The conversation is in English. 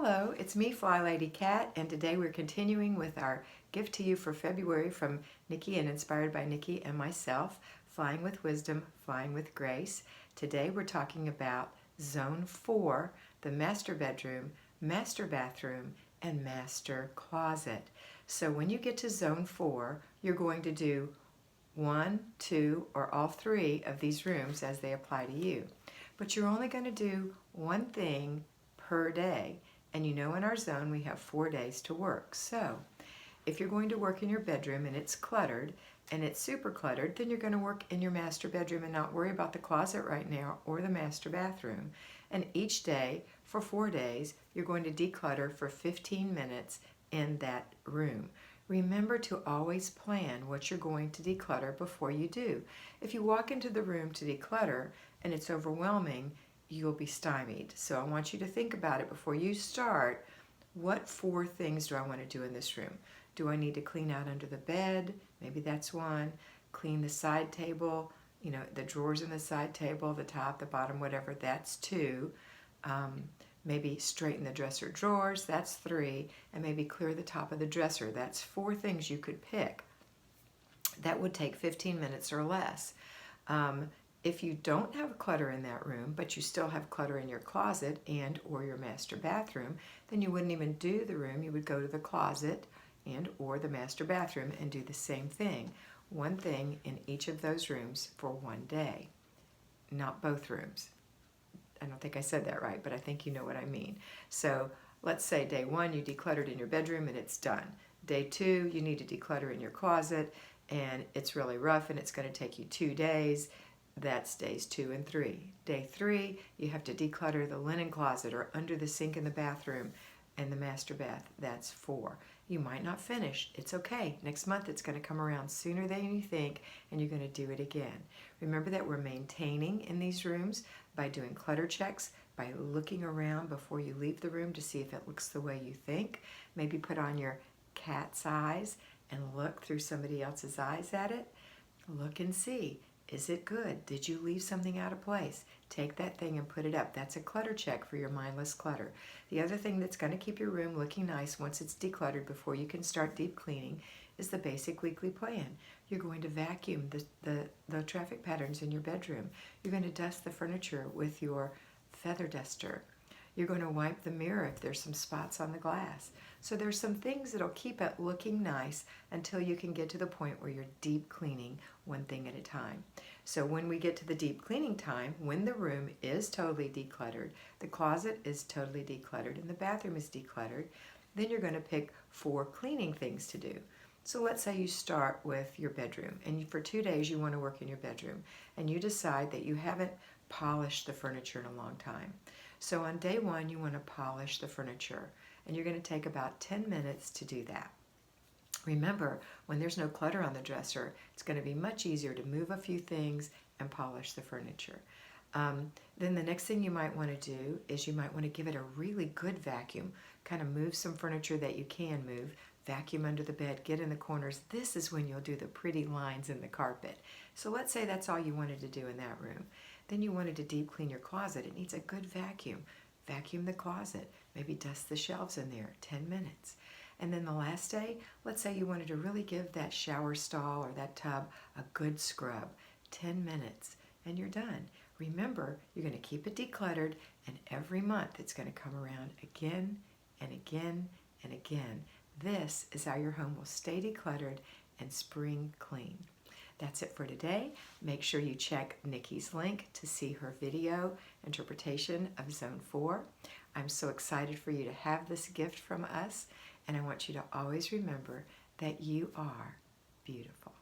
Hello, it's me, Flylady Kat, and today we're continuing with our gift to you for February from Nikki and inspired by Nikki and myself, Flying with Wisdom, Flying with Grace. Today we're talking about Zone 4, the master bedroom, master bathroom, and master closet. So when you get to Zone 4, you're going to do 1, 2, or all 3 of these rooms as they apply to you. But you're only going to do one thing per day. And you know in our zone we have 4 days to work. So if you're going to work in your bedroom and it's cluttered and it's super cluttered, then you're going to work in your master bedroom and not worry about the closet right now or the master bathroom. And each day for 4 days, you're going to declutter for 15 minutes in that room. Remember to always plan what you're going to declutter before you do. If you walk into the room to declutter and it's overwhelming, you'll be stymied. So I want you to think about it before you start. What 4 things do I want to do in this room? Do I need to clean out under the bed? Maybe that's 1. Clean the side table, the drawers in the side table, the top, the bottom, whatever, that's 2. Maybe straighten the dresser drawers, that's 3. And maybe clear the top of the dresser, that's 4 things you could pick. That would take 15 minutes or less. If you don't have clutter in that room, but you still have clutter in your closet and or your master bathroom, then you wouldn't even do the room. You would go to the closet and or the master bathroom and do the same thing. One thing in each of those rooms for 1 day, not both rooms. I don't think I said that right, but I think you know what I mean. So let's say day 1, you decluttered in your bedroom and it's done. Day 2, you need to declutter in your closet and it's really rough and it's going to take you 2 days. That's days 2 and 3. Day 3, you have to declutter the linen closet or under the sink in the bathroom and the master bath. That's 4. You might not finish. It's okay. Next month it's going to come around sooner than you think and you're going to do it again. Remember that we're maintaining in these rooms by doing clutter checks, by looking around before you leave the room to see if it looks the way you think. Maybe put on your cat's eyes and look through somebody else's eyes at it. Look and see. Is it good? Did you leave something out of place? Take that thing and put it up. That's a clutter check for your mindless clutter. The other thing that's going to keep your room looking nice once it's decluttered before you can start deep cleaning is the basic weekly plan. You're going to vacuum the traffic patterns in your bedroom. You're going to dust the furniture with your feather duster. You're going to wipe the mirror if there's some spots on the glass. So there's some things that'll keep it looking nice until you can get to the point where you're deep cleaning one thing at a time. So when we get to the deep cleaning time, when the room is totally decluttered, the closet is totally decluttered, and the bathroom is decluttered, then you're going to pick 4 cleaning things to do. So let's say you start with your bedroom, and for 2 days you want to work in your bedroom, and you decide that you haven't polished the furniture in a long time. So on day 1, you want to polish the furniture, and you're going to take about 10 minutes to do that. Remember, when there's no clutter on the dresser, it's going to be much easier to move a few things and polish the furniture. Then the next thing you might want to do is you might want to give it a really good vacuum. Kind of move some furniture that you can move, vacuum under the bed, get in the corners. This is when you'll do the pretty lines in the carpet. So let's say that's all you wanted to do in that room. Then you wanted to deep clean your closet. It needs a good vacuum. Vacuum the closet. Maybe dust the shelves in there. 10 minutes. And then the last day, let's say you wanted to really give that shower stall or that tub a good scrub. 10 minutes. And you're done. Remember, you're going to keep it decluttered, and every month it's going to come around again and again and again. This is how your home will stay decluttered and spring clean. That's it for today. Make sure you check Nikki's link to see her video interpretation of Zone 4. I'm so excited for you to have this gift from us, and I want you to always remember that you are beautiful.